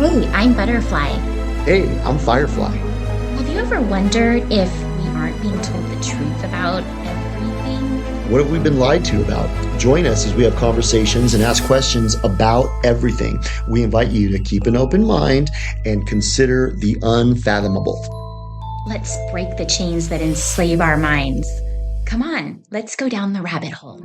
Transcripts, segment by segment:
Hey, I'm Butterfly. Hey, I'm Firefly. Have you ever wondered if we aren't being told the truth about everything? What have we been lied to about? Join us as we have conversations and ask questions about everything. We invite you to keep an open mind and consider the unfathomable. Let's break the chains that enslave our minds. Come on, let's go down the rabbit hole.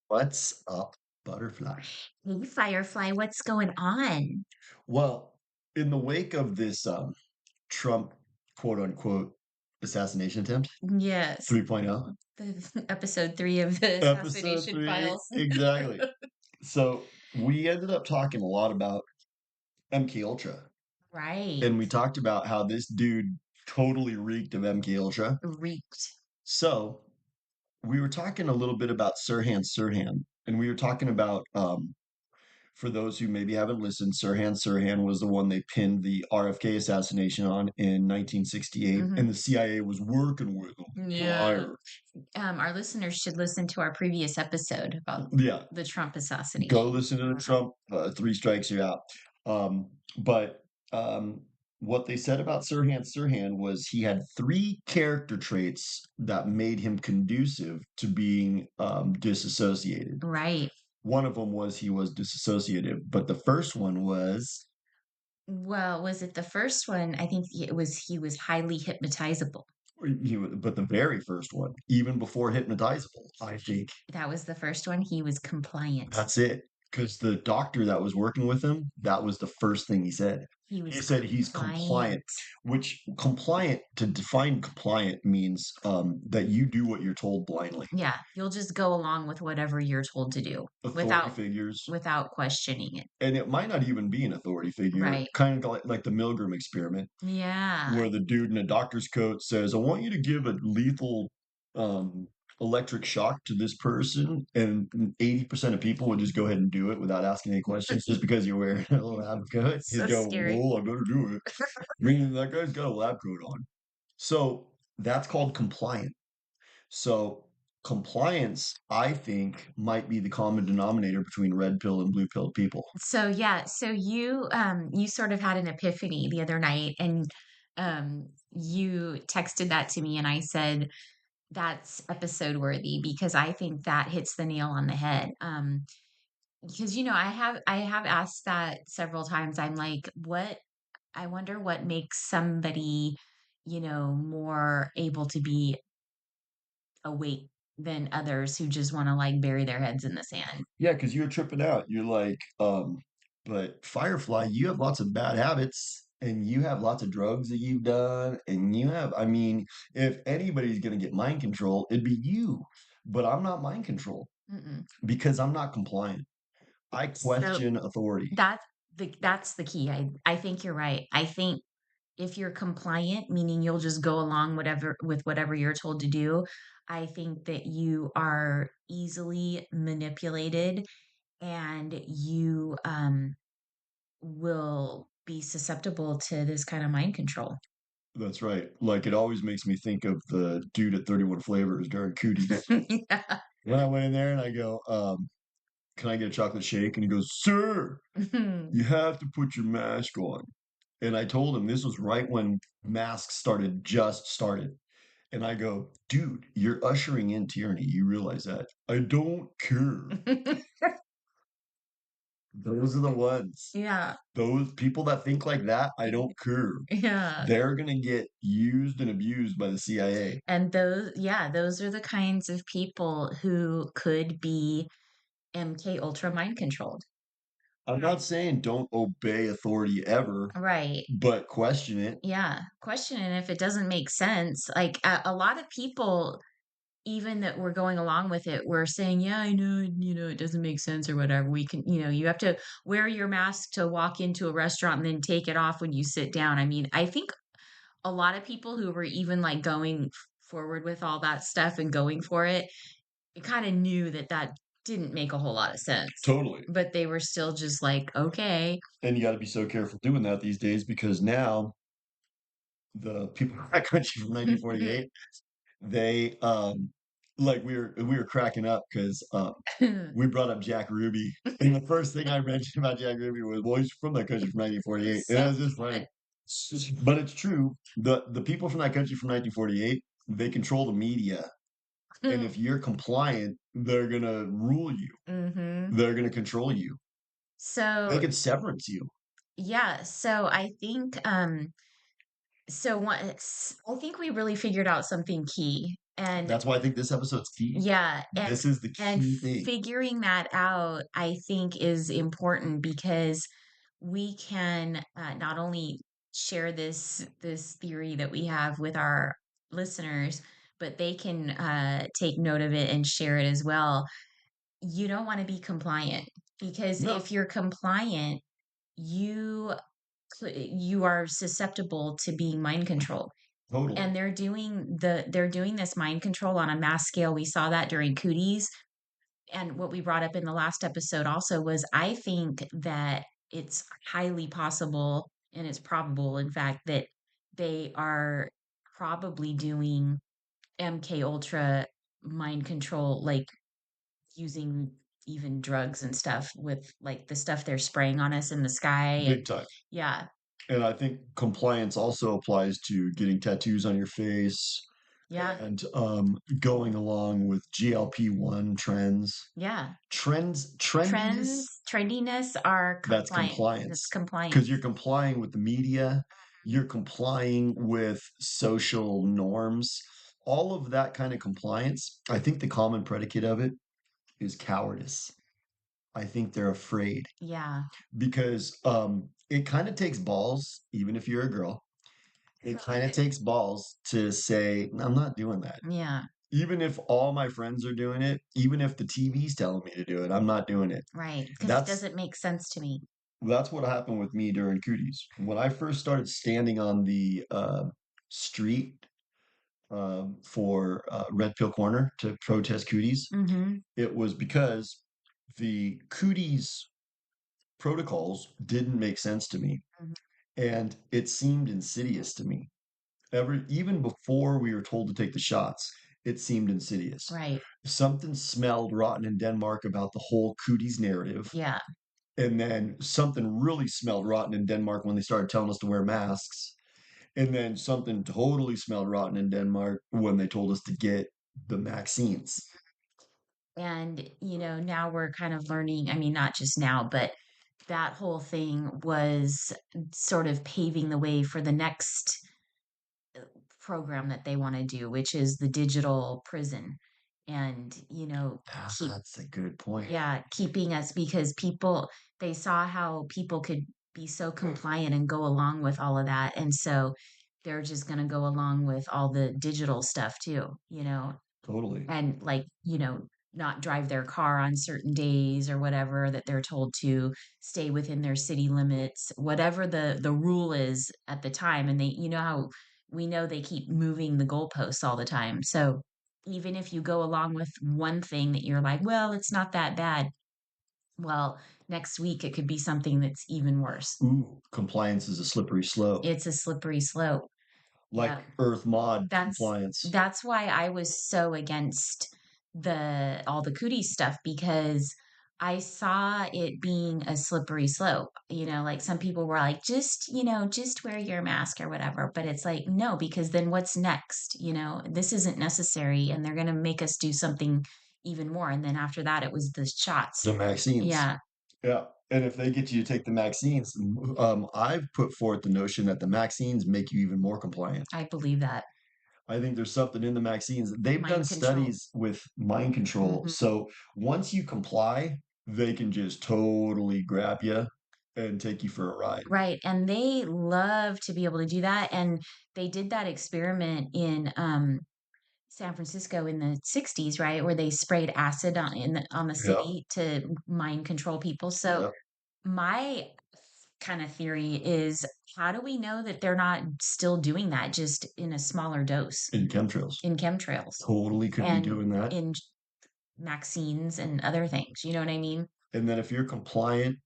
What's up, Butterfly? Hey, Firefly, what's going on? Well, in the wake of this Trump quote unquote assassination attempt Yes, 3.0, the episode 3 of the episode assassination 3, files. exactly. So we ended up talking a lot about MK Ultra. Right. And we talked about how this dude totally reeked of MK Ultra. Reeked. So we were talking a little bit about Sirhan, and we were talking about for those who maybe haven't listened, Sirhan was the one they pinned the RFK assassination on in 1968, Hmm. and the CIA was working with him Yeah. prior. Our listeners should listen to our previous episode about Yeah, the Trump go assassination. listen to the Trump three strikes you're out. But um, what they said about Sirhan was he had three character traits that made him conducive to being disassociated. Right. One of them was he was disassociative, but the first one was Well, was it the first one? I think it was he was highly hypnotizable. but the very first one, even before hypnotizable, I think That was the first one. He was compliant. that's it. Because the doctor that was working with him, that was the first thing he said. He He was said he's compliant. compliant, which compliant, to define compliant means that you do what you're told blindly. Yeah, you'll just go along with whatever you're told to do Authority without figures, without questioning it. and it might not even be an authority figure, Right. kind of like the Milgram experiment, Yeah. where the dude in a doctor's coat says, I want you to give a lethal um, electric shock to this person, and 80% of people would just go ahead and do it without asking any questions just because you're wearing a lab coat. He'd So go, scary. well, I better do it. Meaning that guy's got a lab coat on. So that's called compliant. So compliance, I think, might be the common denominator between red pill and blue pill people. So yeah, so you sort of had an epiphany the other night and you texted that to me and I said that's episode worthy because I think that hits the nail on the head. Because I have asked that several times. I'm like, what I wonder what makes somebody, more able to be awake than others who just want to like bury their heads in the sand. Yeah, because you're tripping out. You're like, but Firefly, you have lots of bad habits and you have lots of drugs that you've done. And you have, I mean, if anybody's going to get mind control, it'd be you. But I'm not mind control Mm-mm. because I'm not compliant. I So question authority. that's the key. I think you're right. I think if you're compliant, meaning you'll just go along whatever you're told to do, I think that you are easily manipulated and you will be susceptible to this kind of mind control. That's right. Like it always makes me think of the dude at 31 Flavors during Cooties. Yeah. When I went in there and I go, can I get a chocolate shake? And he goes, Sir, you have to put your mask on. And I told him this was right when masks just started. And I go, dude, you're ushering in tyranny. You realize that? I don't care. Those are the ones. Yeah. Those people that think like that, I don't care. Yeah. They're gonna get used and abused by the CIA. And those are the kinds of people who could be MK Ultra mind controlled. I'm not saying don't obey authority ever, Right. but question it. Yeah. Questioning if it doesn't make sense. Like a lot of people, even that we're going along with it, we're saying, yeah, I know, it doesn't make sense or whatever. We can, you have to wear your mask to walk into a restaurant and then take it off when you sit down. I mean, I think a lot of people who were even like going forward with all that stuff and going for it, kind of knew that that didn't make a whole lot of sense. Totally. But they were still just like, okay. And you got to be so careful doing that these days because now the people in that country from 1948, they like we were cracking up because we brought up Jack Ruby, and the first thing I mentioned about Jack Ruby was, well, he's from that country from 1948, and it So was just funny. But it's true. The people from that country from 1948, they control the media, and if you're compliant, they're gonna rule you. hmm They're gonna control you. They So could severance you. yeah, so I think I think we really figured out something key. And That's why I think this episode's key. yeah, This is the and key thing. figuring that out, I think, is important because we can not only share this theory that we have with our listeners, but they can take note of it and share it as well. You don't want to be compliant because No, if you're compliant, you you are susceptible to being mind controlled. And totally. they're doing this mind control on a mass scale. We saw that during cooties. And what we brought up in the last episode also was I think that it's highly possible and it's probable, in fact, that they are probably doing MK Ultra mind control, like using even drugs and stuff with like the stuff they're spraying on us in the sky. And Big time. yeah, And I think compliance also applies to getting tattoos on your face yeah, and going along with GLP-1 trends. yeah. Trendiness, Trendiness are that's compliant. That's compliance. Because compliance. you're complying with the media, you're complying with social norms, all of that kind of compliance. I think the common predicate of it is cowardice. I think they're afraid Yeah, because it kind of takes balls, even if you're a girl. It kind of takes balls to say, I'm not doing that. yeah, Even if all my friends are doing it, even if the TV's telling me to do it, I'm not doing it. right. Because it That's doesn't make sense to me. that's what happened with me during cooties. When I first started standing on the street for Red Pill Corner to protest cooties, Mm-hmm. it was because the cooties protocols didn't make sense to me, hmm and it seemed insidious to me. Even before we were told to take the shots, it seemed insidious. Right. Something smelled rotten in Denmark about the whole cooties narrative. Yeah. And then something really smelled rotten in Denmark when they started telling us to wear masks. And then something totally smelled rotten in Denmark when they told us to get the vaccines. And, now we're kind of learning, I mean, not just now, but that whole thing was sort of paving the way for the next program that they want to do, which is the digital prison. And, keep That's a good point. yeah, keeping us because they saw how people could be so compliant and go along with all of that. And so they're just going to go along with all the digital stuff too, Totally. and like, not drive their car on certain days or whatever that they're told to stay within their city limits, whatever the rule is at the time. And they, how we know they keep moving the goalposts all the time. So even if you go along with one thing that you're like, well, it's not that bad. Well, next week it could be something that's even worse. Ooh, compliance is a slippery slope, It's a slippery slope. like Yeah. Earth mod That's compliance. that's why I was so against the all the cootie stuff because I saw it being a slippery slope. Like some people were like, just wear your mask or whatever. But it's like, no, because then what's next? This isn't necessary and they're gonna make us do something even more. And then after that it was the shots. The vaccines. Yeah, Yeah. And if they get you to take the vaccines, I've put forth the notion that the vaccines make you even more compliant. I believe that. I think there's something in the vaccines. They've done Mind control. studies with mind control. hmm So once you comply, they can just totally grab you and take you for a ride. Right, and they love to be able to do that, and they did that experiment in, San Francisco in the '60s, right, where they sprayed acid on the Yeah. city to mind control people. So Yeah. my kind of theory is, how do we know that they're not still doing that just in a smaller dose In chemtrails. in chemtrails Totally could be and doing that. in vaccines and other things, you know what I mean? And then if you're compliant,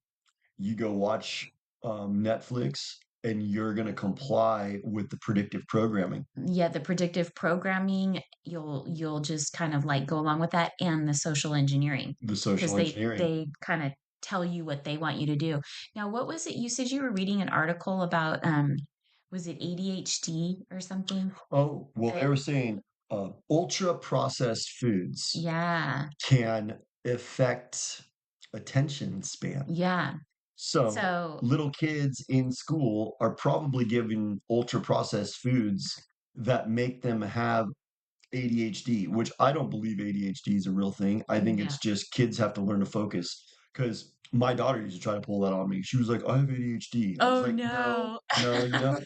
you go watch Netflix and you're going to comply with the predictive programming. Yeah, the predictive programming, you'll just kind of, like, go along with that, and the social engineering, The because social engineering. they kinda tell you what they want you to do. Now, what was it you said you were reading an article about, was it ADHD or something? Oh, well, they That were saying ultra processed foods Yeah, can affect attention span. yeah. So So little kids in school are probably given ultra processed foods that make them have ADHD, which I don't believe ADHD is a real thing. I think yeah. it's just kids have to learn to focus. Because my daughter used to try to pull that on me. She was like, I have ADHD. I was Oh, like, no, no. no, you don't.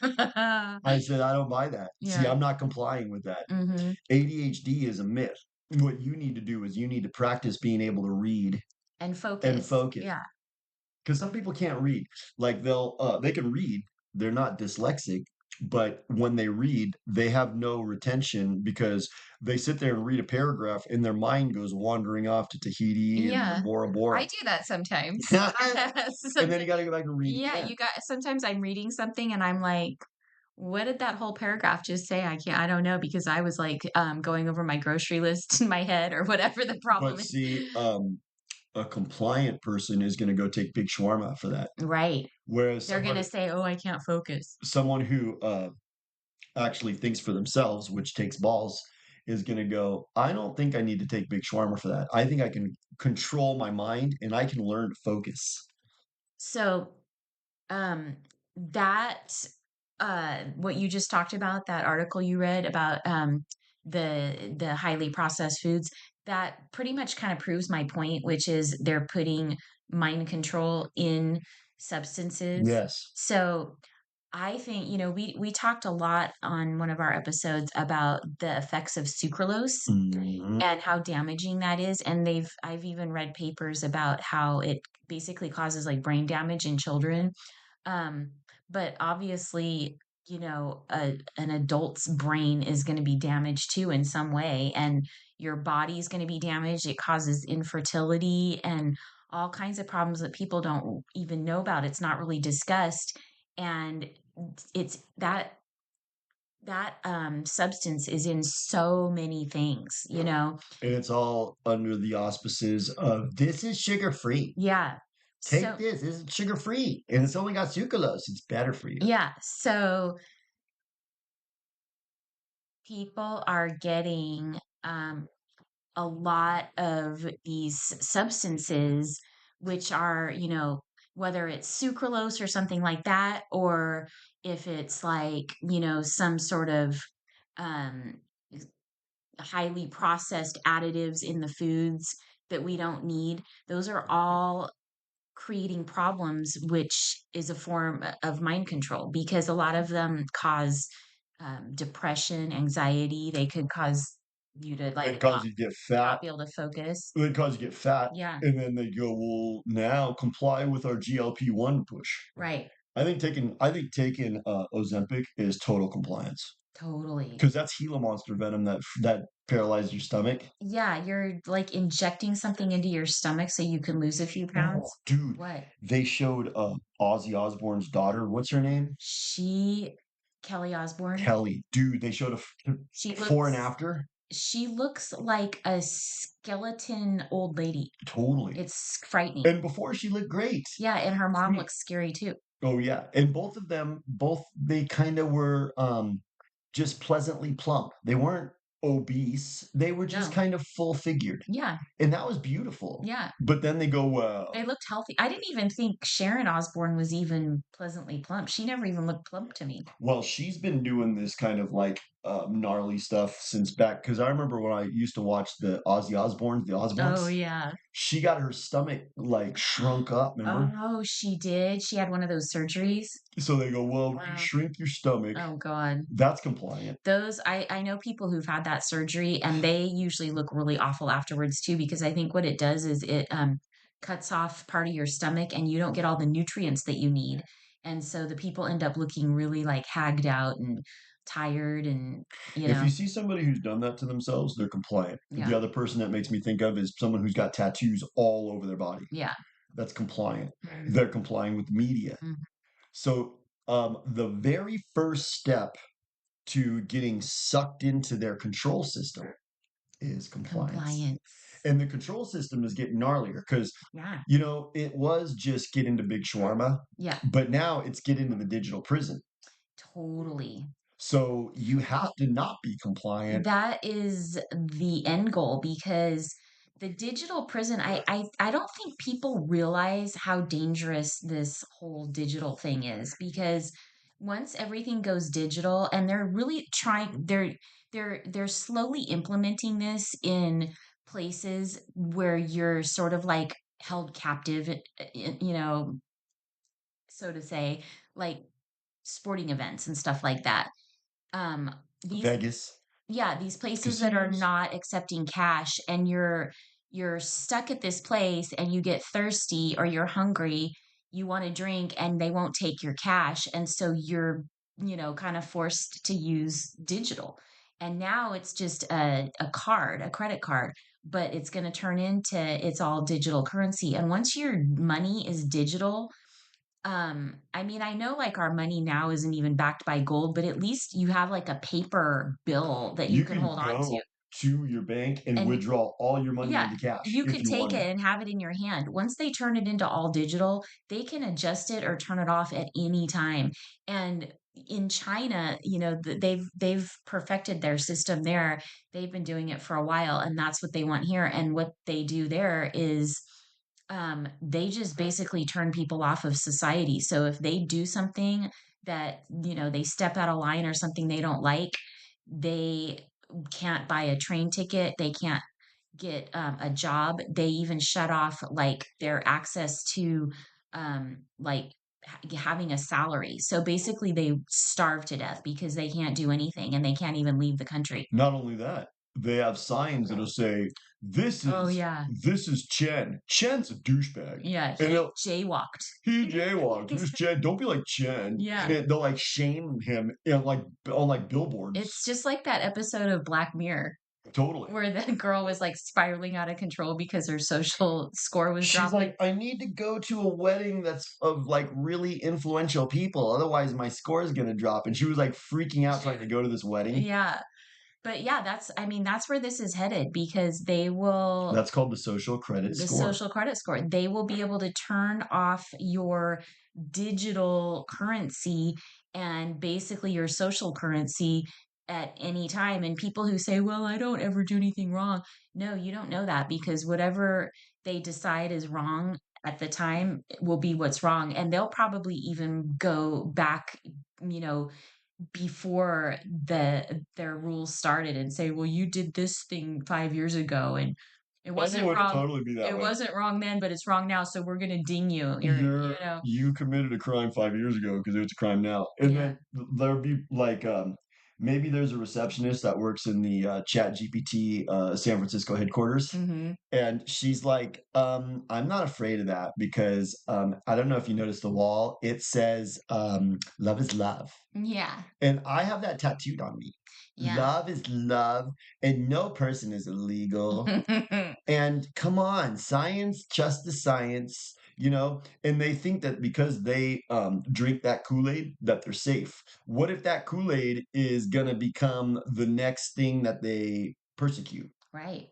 I said, I don't buy that. See, Yeah, I'm not complying with that. mhm, ADHD is a myth. What you need to do is you need to practice being able to read and and focus, focus. yeah. Because some people can't read. Like they can read, they're not dyslexic, but when they read, they have no retention because they sit there and read a paragraph and their mind goes wandering off to Tahiti and then Yeah, Bora I Bora. do that sometimes. And then Someti you gotta go back and read Yeah, again. you got sometimes I'm reading something and I'm like, "What did that whole paragraph just say?" I don't know because I was, like, going over my grocery list in my head or whatever the But problem is. see, a compliant person is gonna go take big shawarma for that. Right. Whereas They're gonna say, "Oh, I can't focus." someone who actually thinks for themselves, which takes balls, is going to go, I don't think I need to take big shawarma for that. I think I can control my mind and I can learn to focus. So, um, that, what you just talked about, that article you read about, the highly processed foods, that pretty much kind of proves my point, which is they're putting mind control in substances. Yes. So I think, we talked a lot on one of our episodes about the effects of sucralose Mhm. and how damaging that is. And I've even read papers about how it basically causes like brain damage in children. Um, but obviously, an adult's brain is going to be damaged too in some way, and your body is going to be damaged. It causes infertility and all kinds of problems that people don't even know about. It's not really discussed. And it's that substance is in so many things, And it's all under the auspices of this is sugar free. Yeah. Take So this. This is sugar free. And it's only got sucralose. It's better for you. yeah, so people are getting, a lot of these substances, which are, whether it's sucralose or something like that, or if it's like, some sort of, um, highly processed additives in the foods that we don't need. Those are all creating problems, which is a form of mind control because a lot of them cause depression, anxiety. They could cause you to It like causes you to get fat. not be able to focus. It causes you to get fat. Yeah, And then they go, well, now comply with our GLP-1 push. right. I think taking Ozempic is total compliance Totally. because that's Gila monster venom that paralyzes your stomach. Yeah, you're like injecting something into your stomach so you can lose a few Oh, pounds. dude, What? they showed Ozzy Osbourne's daughter. What's her name? She, Kelly Osbourne, Kelly. Dude, they showed a she before and looks after. she looks like a skeleton old lady. Totally. It's frightening. And before she looked great. Yeah, and her mom Sweet. looks scary too. Oh yeah. And both of them, both they kind of were just pleasantly plump. They weren't obese. They were just No. kind of full figured. Yeah, And that was beautiful. yeah. But then they go, They looked healthy. I didn't even think Sharon Osbourne was even pleasantly plump. She never even looked plump to me. well, she's been doing this kind of like gnarly stuff since back. Because I remember when I used to watch the Ozzy Osbournes, the Oh, Osbournes, yeah. she got her stomach like shrunk up, remember? Oh, she did? She had one of those surgeries? So they go, well, we Wow. shrink your stomach. Oh, God. That's compliant. Those I know people who've had that surgery, and they usually look really awful afterwards too, because I think what it does is it, cuts off part of your stomach, and you don't get all the nutrients that you need, and so the people end up looking really, like, hagged out and tired and, you If you know see somebody who's done that to themselves, they're compliant. The Yeah. other person that makes me think of is someone who's got tattoos all over their body. Yeah. That's compliant. Mhm. They're complying with media. Mhm. So The very first step to getting sucked into their control system is compliance. Compliance. And the control system is getting gnarlier because, Yeah. it was just get into big shawarma, Yeah. but now it's get into the digital prison. Totally. So you have to not be compliant. That is the end goal because the digital prison, I don't think people realize how dangerous this whole digital thing is because once everything goes digital and they're really trying they're slowly implementing this in places where you're sort of like held captive, so to say, like sporting events and stuff like that. Um, these Vegas, yeah, these places that are casinos. not accepting cash and you're stuck at this place and you get thirsty or you're hungry, you want to drink and they won't take your cash and so you're, kind of forced to use digital. And now it's just a card, a credit card, but it's going to turn into it's all digital currency. And once your money is digital, I mean, I know like our money now isn't even backed by gold, but at least you have like a paper bill that you You can can hold on go to. to your bank and And withdraw all your money yeah, into cash you if could you take wanted. it and have it in your hand. Once they turn it into all digital, they can adjust it or turn it off at any time. And in China, they've perfected their system there. They've been doing it for a while, and that's what they want here. And what they do there is they just basically turn people off of society. So if they do something that, they step out of line or something they don't like, they can't buy a train ticket. They can't get a job. They even shut off like their access to like having a salary. So basically, they starve to death because they can't do anything and they can't even leave the country. Not only that, they have signs that'll say, "This Oh is yeah, this is Chen. Chen's a douchebag." yeah. And He jaywalked. he jaywalked. Who's Chen? Don't be like Chen. Yeah. And they'll like shame him like on like It's billboards. just like that episode of Black Mirror Totally. where the girl was like spiraling out of control because her social score was She's dropping. like, I need to go to a wedding that's of like really influential people. Otherwise, my score is going to drop. And she was like freaking out trying to go to this wedding. Yeah. But yeah, I mean, that's where this is headed because they will, That's called the social credit the score. social credit score, they will be able to turn off your digital currency and basically your social currency at any time. And people who say, well, I don't ever do anything wrong. No, you don't know that because whatever they decide is wrong at the time will be what's wrong. And they'll probably even go back, you know, before their rules started and say, well, you did this thing 5 years ago and it I wasn't knew it would wrong. totally be that It way. wasn't wrong then, but it's wrong now. So we're gonna ding you. You committed a crime 5 years ago because it's a crime now. And Yeah. then there'll be like maybe there's a receptionist that works in the Chat GPT San Francisco headquarters. Hmm. And she's like, I'm not afraid of that because I don't know if you noticed the wall. It says love is love. Yeah. And I have that tattooed on me. Yeah. Love is love, and no person is illegal. And come on, science, just the science, and they think that because they drink that Kool-Aid that they're safe. What if that Kool-Aid is gonna become the next thing that they persecute? Right.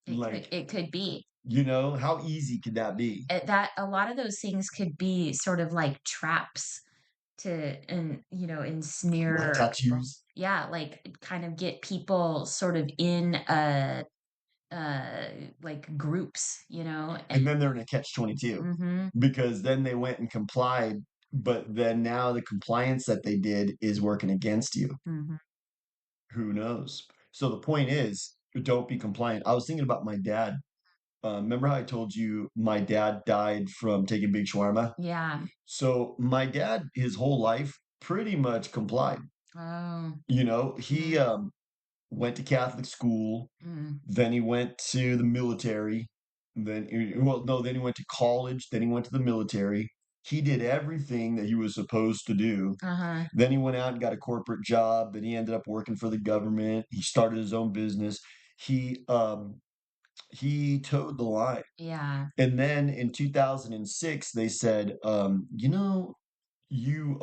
Like, It could be. how easy could that be? That a lot of those things could be sort of like traps to Like ensnare people. tattoos. Yeah, like kind of get people sort of in uh like groups, and And then they're in a catch 22 mhm, because then they went and complied, but then now the compliance that they did is working against you. mhm. Who knows? So the point is, don't be compliant. I was thinking about my dad. Remember how I told you my dad died from taking big shawarma? Yeah. So my dad, his whole life, pretty much complied. Oh. He Mhm, went to Catholic school, mm. then he went to the military, well, no, then he went to college, then he went to the military. He did everything that he was supposed to do. Uh-huh. Then he went out and got a corporate job. Then he ended up working for the government. He started his own business. He he towed the line. Yeah. And then in 2006, they said, you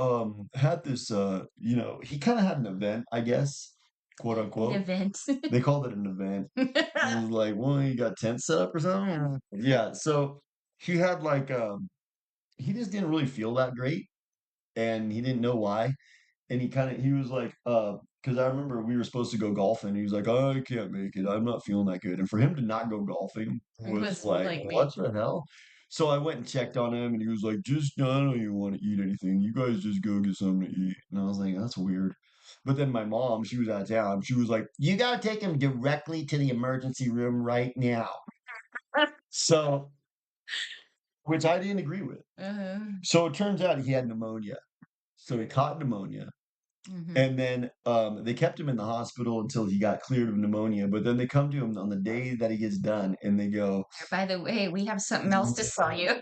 had this he kind of had an event, I guess, quote An unquote. event. They called it an event. It was like, well, you got tent set up or something. Yeah, so he had like he just didn't really feel that great, and he didn't know why. And he was like, because I remember we were supposed to go golfing. He was like, oh, I can't make it. I'm not feeling that good. And for him to not go golfing It was was like, like what me. the hell? So I went and checked on him, and he was like, just, no, I don't even want to eat anything. You guys just go get something to eat. And I was like, that's weird. But then my mom, she was out of town. She was like, you got to take him directly to the emergency room right now. So, which I didn't agree with. Uh-huh. So it turns out he had pneumonia. So he caught pneumonia. Hmm. And then they kept him in the hospital until he got cleared of pneumonia. But then they come to him on the day that he gets done, and they go, By the way, we have something else to sell you.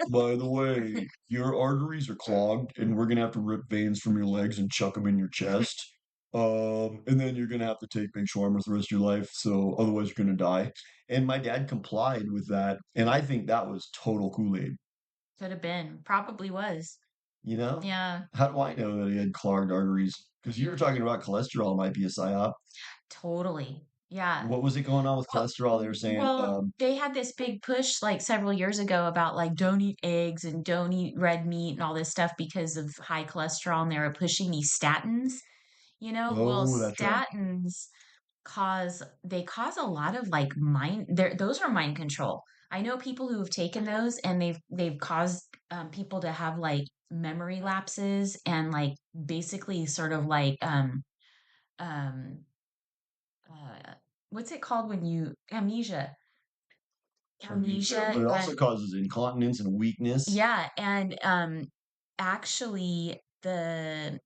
by the way, your arteries are clogged, and we're gonna have to rip veins from your legs and chuck them in your chest. And then you're gonna have to take big shawarma the rest of your life, so otherwise you're gonna die. And my dad complied with that, and I think that was total Kool-Aid. Could have been. Probably was. You know, Yeah. how do I know that he had clogged arteries? Because you were talking about cholesterol might be a psyop. Totally. Yeah. What was it going on with Well, cholesterol? They were saying, they had this big push like several years ago about like don't eat eggs and don't eat red meat and all this stuff because of high cholesterol, and they were pushing these statins, you know? Well, oh, that's right. statins cause a lot of like mind there those are mind control. I know people who have taken those and they've caused people to have like memory lapses and like basically sort of like um uh what's it called when you Amnesia, but amnesia it also and causes incontinence and weakness. yeah, and actually the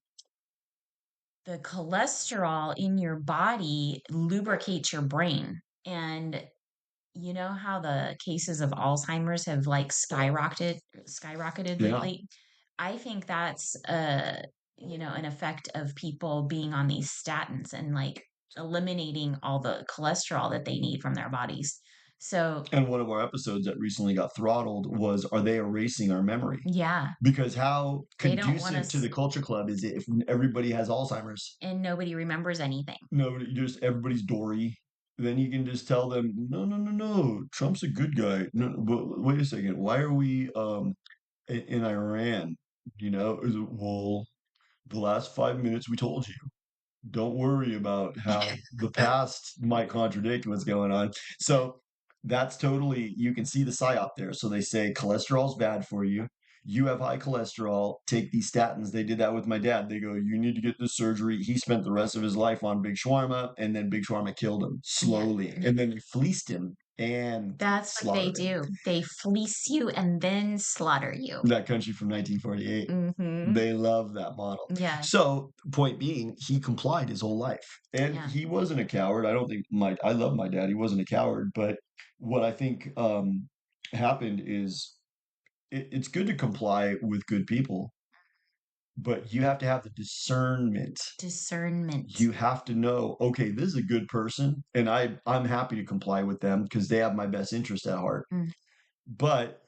cholesterol in your body lubricates your brain. And you know how the cases of Alzheimer's have like skyrocketed Yeah. lately? I think that's an effect of people being on these statins and like eliminating all the cholesterol that they need from their bodies. So, And one of our episodes that recently got throttled was, are they erasing our memory? yeah, Because how they don't want conducive to us the culture club is it if everybody has Alzheimer's? and nobody remembers anything. Nobody, just everybody's Dory. Then you can just tell them, no, no, no, no, Trump's a good guy. No, but wait a second, why are we in Iran? Is it, well, the last 5 minutes we told you. Don't worry about how the past might contradict what's going on. So that's totally, you can see the psyop there. So they say cholesterol's bad for you. You have high cholesterol, take these statins. They did that with my dad. They go, you need to get this surgery. He spent the rest of his life on Big Shawarma, and then Big Shawarma killed him Yeah. slowly. And then they fleeced him and That's what they slaughtered him. do. They fleece you and then slaughter you. That country from 1948. Mm-hmm. They love that model. Yeah. So, point being, he complied his whole life. And Yeah. he wasn't a coward. I don't think I love my dad. He wasn't a coward. But what I think happened is it's good to comply with good people, but you have to have the discernment. Discernment. You have to know, okay, this is a good person, and I'm happy to comply with them because they have my best interest at heart. Mm. But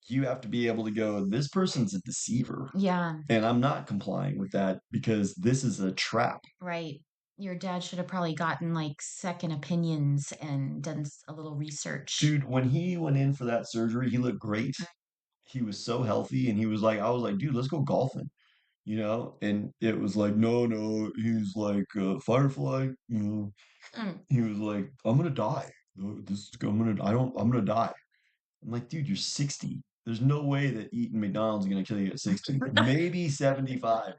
you have to be able to go, this person's a deceiver. Yeah. And I'm not complying with that because this is a trap. Right. Your dad should have probably gotten like second opinions and done a little research. Dude, when he went in for that surgery, he looked great. He was so healthy, and he was like, I was like, dude, let's go golfing, And it was like, no, no. He's like, Firefly, Mm. he was like, I'm gonna die. I'm gonna die. I'm like, dude, you're 60. There's no way that eating McDonald's is gonna kill you at 60. Maybe 75,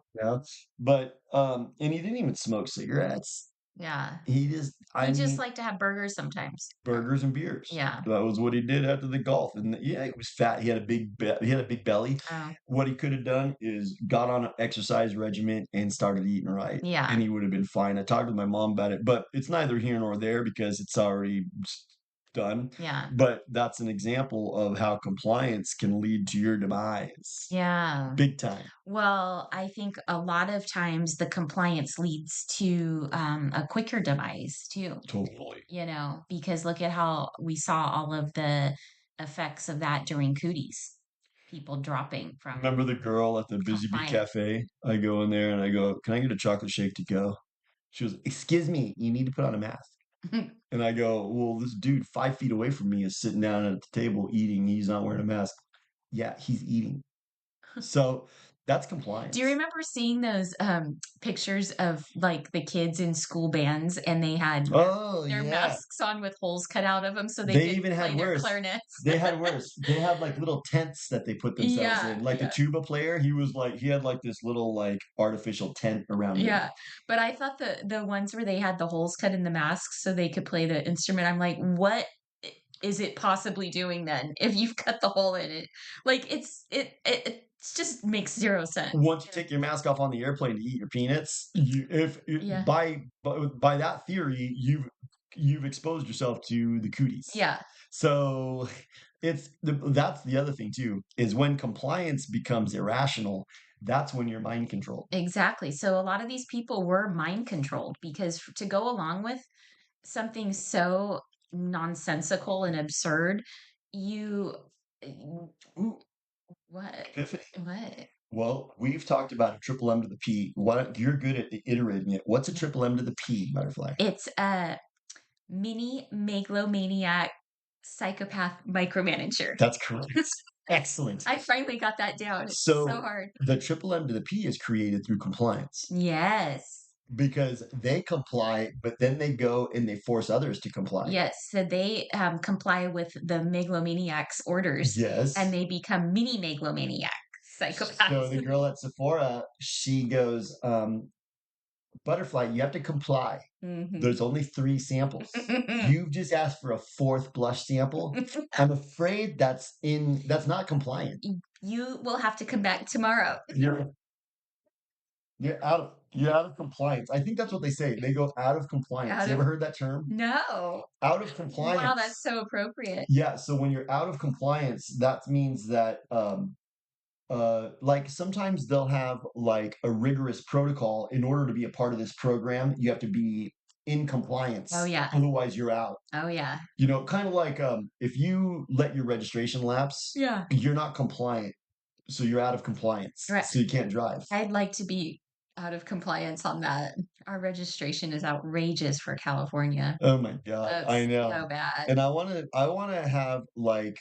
But and he didn't even smoke cigarettes. Yeah. He just, I He just mean, like to have burgers sometimes. burgers and beers. Yeah. That was what he did after the golf. And yeah, he was fat. He had a big belly. Oh. What he could have done is got on an exercise regimen and started eating right. Yeah. And he would have been fine. I talked to my mom about it, but it's neither here nor there because it's already done. Yeah. But that's an example of how compliance can lead to your demise. Yeah. Big time. Well, I think a lot of times the compliance leads to a quicker demise too, Totally. because look at how we saw all of the effects of that during cooties. people dropping from Remember the girl at the Busy Bee compliance. Cafe? I go in there and I go, "Can I get a chocolate shake to go?" She goes, "Excuse me, you need to put on a mask." And I go, "Well, this dude 5 feet away from me is sitting down at the table eating. He's not wearing a mask." Yeah, he's eating. So that's Do you compliance. remember seeing those pictures of like the kids in school bands and they had Oh their yeah. masks on with holes cut out of them so they They could even play had their worse. clarinets? They had worse. They had like little tents that they put themselves Yeah, in. Like the yeah. tuba player, he had like this little like artificial tent around him. Yeah, but I thought the ones where they had the holes cut in the masks so they could play the instrument, I'm like, "What is it possibly doing then if you've cut the hole in it?" Like, it just makes 0 sense, Once you take your mask off on the airplane to eat your peanuts, you if Yeah, by that theory, you've exposed yourself to the cooties. yeah, So that's the other thing too, is when compliance becomes irrational, that's when you're mind controlled. exactly. So a lot of these people were mind controlled because to go along with something so nonsensical and absurd, you Ooh, what? epiphany. What? Well, we've talked about a triple M to the P. What you're good at iterating it. What's a Yeah. triple M to the P, butterfly? It's a mini megalomaniac psychopath micromanager. That's correct. Excellent. I finally got that down. It's so So hard. the triple M to the P is created through compliance Yes. because they comply, but then they go and they force others to comply. Yes. So they comply with the megalomaniac's orders and Yes. they become mini megalomaniac So psychopaths. the girl at Sephora, she goes, "Butterfly, you have to comply. Mhm. There's only 3 samples. You've just asked for a fourth blush sample. I'm afraid that's not compliant. You will have to come back tomorrow. You're you're out of compliance." I think that's what they say. They go out of compliance. Out You ever of heard that term? no. Out of Wow, that's compliance. so appropriate. Yeah, so when you're out of compliance, that means that like sometimes they'll have like a rigorous protocol in order to be a part of this program, you have to be in Oh compliance. yeah. Otherwise, you're out. Oh yeah. Kind of like if you let your registration lapse, Yeah. you're not compliant. So you're out of compliance. Right. So you can't drive. I'd like to be out of compliance on that. Our registration is outrageous for California. Oh my God, I That's know. so bad. And I wanna have like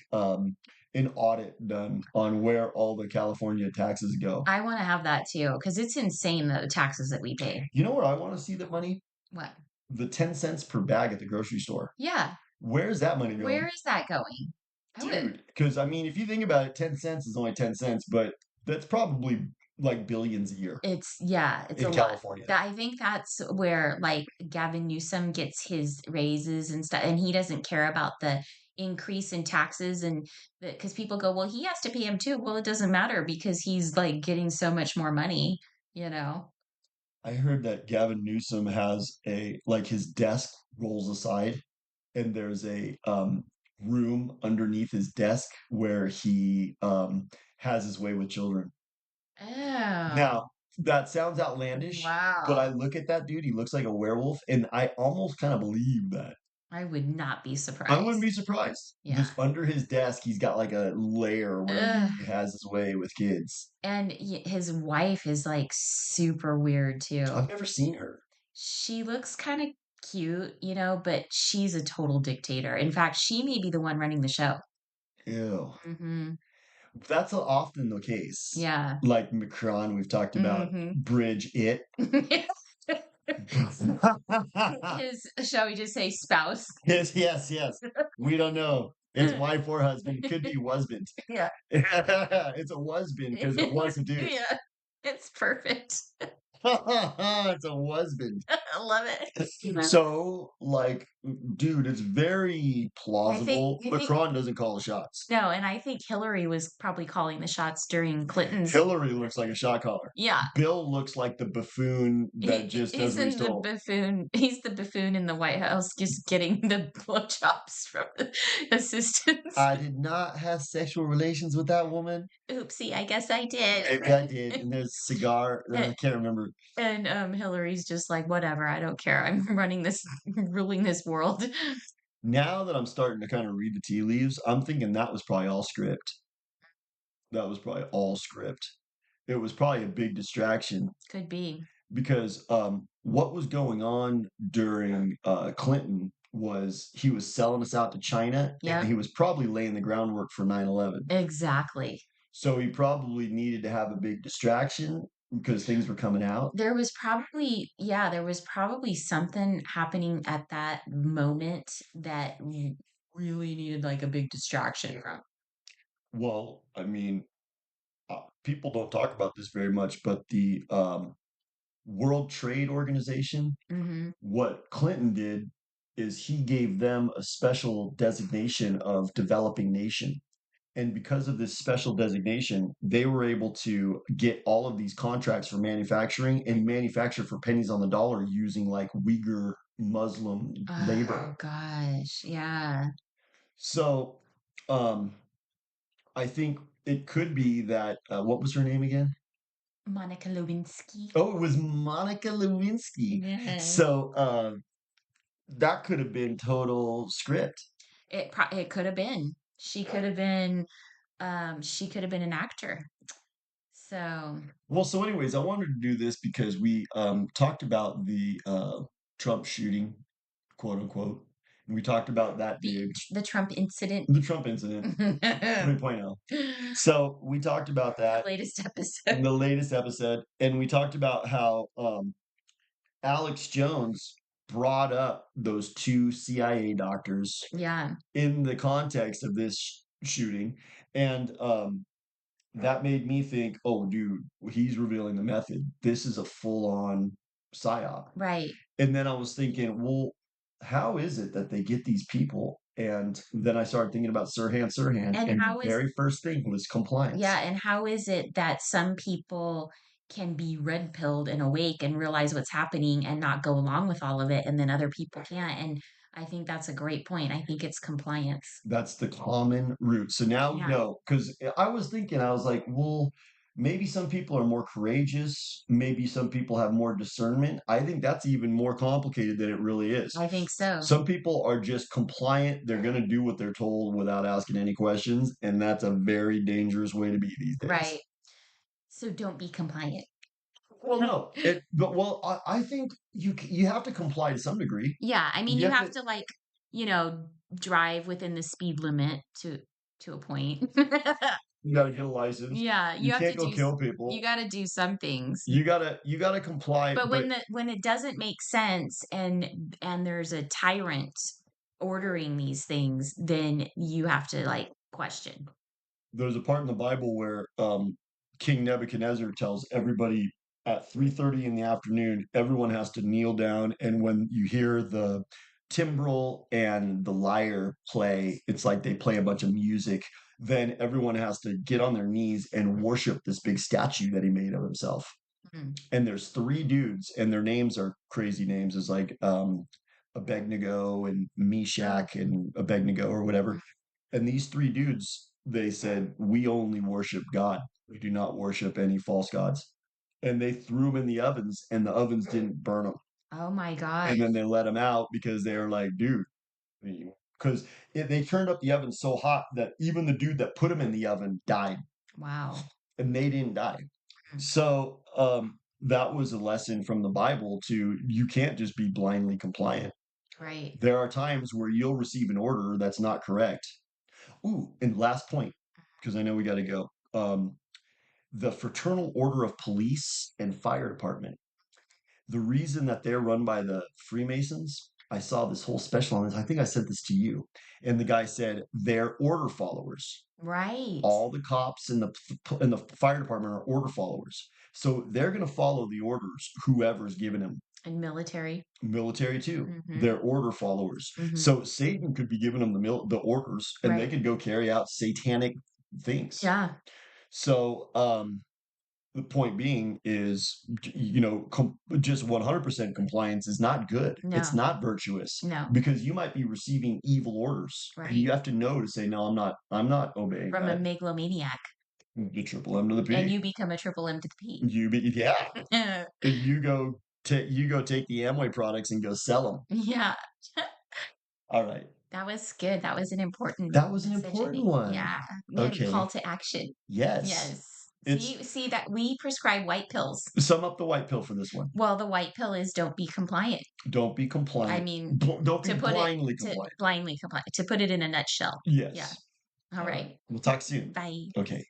an audit done on where all the California taxes go. I want to have that too because it's insane the taxes that we pay. You know where I want to see the money? What? The 10 cents per bag at the grocery store. Yeah. Where's that money Where going? is that going? I would. Dude, because I mean, if you think about it, 10 cents is only 10 cents, but that's probably like billions a year It's yeah, it's a in lot. California. That I think that's where like Gavin Newsom gets his raises and stuff, and he doesn't care about the increase in taxes and because people go, well, he has to pay him too. Well, it doesn't matter because he's like getting so much more money, you know. I heard that Gavin Newsom has like his desk rolls aside and there's a room underneath his desk where he has his way with children. Oh, Now, that sounds outlandish, but I wow. look at that dude, he looks like a werewolf, and I almost kind of believe that. I would not be I wouldn't surprised. be surprised. Yeah. Just under his desk, he's got like a lair where Ugh. he has his way with kids. And his wife is like super weird too. I've never seen her. She looks kind of cute, but she's a total dictator. In fact, she may be the one running the show. Ew. Mhm. That's often the case. Yeah. Like Macron, we've talked about Mhm. Bridge It. His shall we just say spouse? Yes, yes, yes. We don't know. It's wife or husband. It could be husband. Yeah. It's a husband because it was a dude. Yeah. It's perfect. It's a husband. I love it. So, like, dude, it's very I think plausible. I think Macron doesn't call the shots. no, and I think Hillary was probably calling the shots during Clinton's. Hillary looks like a shot caller. Yeah. Bill looks like the buffoon that just does He's what he's in the told. buffoon. He's the buffoon in the White House, just getting the blowjobs from the assistants. I did not have sexual relations with that woman. Oopsie, I guess I did. Maybe I did. And there's a cigar. I And, can't remember. Hillary's just like, whatever, I don't care. I'm running this, ruling this world. Now that I'm starting to kind of read the tea leaves, I'm thinking that was probably all script. that was probably all script. It was probably a big distraction Could be. because what was going on during Clinton was he was selling us out to China and Yep. he was probably laying the groundwork for 9/11. Exactly. So he probably needed to have a big distraction because things were coming out. There was probably something happening at that moment that really needed like a big distraction from. Well, I mean, people don't talk about this very much, but the World Trade Organization, Hmm. what Clinton did is he gave them a special designation of developing nation. And because of this special designation, they were able to get all of these contracts for manufacturing and manufacture for pennies on the dollar using like Uyghur Muslim Oh labor. gosh, yeah. So um, I think it could be that, what was her name again? Monica Lewinsky. Oh, it was Monica Lewinsky. Yeah. So that could have been total script. It could have been. She could have been an actor. So, Well, so anyways, I wanted to do this because we talked about the Trump shooting, quote unquote, and we talked about that dude, the Trump incident. the Trump incident The 3.0. So we talked about that latest in episode. the latest episode, and we talked about how Alex Jones brought up those two CIA doctors Yeah, in the context of this shooting, and that made me think, oh, dude, he's revealing the method. This is a full-on psyop. right. And then I was thinking, well, how is it that they get these people? And then I started thinking about Sirhan, And and the how is very first thing was Yeah, compliance. and how is it that some people can be red pilled and awake and realize what's happening and not go along with all of it, and then other people can't? And I think that's a great point. I think it's compliance. That's the common root. So now we Yeah, know, because I was thinking, I was like, well, maybe some people are more courageous. Maybe some people have more discernment. I think that's even more complicated than it really is. I think so. Some people are just compliant. They're going to do what they're told without asking any questions. And that's a very dangerous way to be these days. Right. So don't be compliant. Well, no, but well, I think you have to comply to some degree. Yeah, I mean, You you have have to, to like, drive within the speed limit to a point. you got to get a license. Yeah, You can't go kill people. you got to do some things. You gotta comply, But but when it doesn't make sense and there's a tyrant ordering these things, then you have to like question. there's a part in the Bible where King Nebuchadnezzar tells everybody at 3:30 in the afternoon, everyone has to kneel down, and when you hear the timbrel and the lyre play, it's like they play a bunch of music. Then everyone has to get on their knees and worship this big statue that he made of himself. Mm. And there's three dudes, and their names are crazy names. It's like Abednego and Oh. Meshach and Abednego or whatever. Mm. And these three dudes, they said, we only worship God. We do not worship any false gods. And they threw them in the ovens, and the ovens didn't burn them. Oh my gosh. And then they let them out because they were like, dude, because they turned up the oven so hot that even the dude that put them in the oven died, Wow. and they didn't die. Mm. So that was a lesson from the Bible to you can't just be blindly compliant. Right. There are times where you'll receive an order that's not correct. Ooh, and last point, because I know we got to go. The Fraternal Order of Police and Fire Department. The reason that they're run by the Freemasons, I saw this whole special on this. I think I sent this to you. And the guy said they're order followers. Right. All the cops in the fire department are order followers. So they're going to follow the orders whoever's giving them. And military. Military too. Hmm. They're order followers. Hmm. So Satan could be giving them the orders, and they Right. could go carry out satanic things. Yeah. So the point being is, just 100% compliance is not good. It's No. not virtuous No. because you might be receiving evil orders, and Right. you have to know to say, no, I'm not obeying From a that. megalomaniac. The triple M to the And P. you become a triple M to the P. Yeah. And you go take the Amway products and go sell them. Yeah. All right. That was good. That was an important That was an message, I important think. one. Yeah. Man, call Okay. to action. Yes. Yes. It's See that we prescribe white pills. sum up the white pill for this one. Well, the white pill is don't be compliant. Don't be I compliant. mean, Don't be to put it blindly to compliant. blindly compliant, to put it in a nutshell. Yeah. Yes. All All right. right. We'll talk soon. Bye. Okay.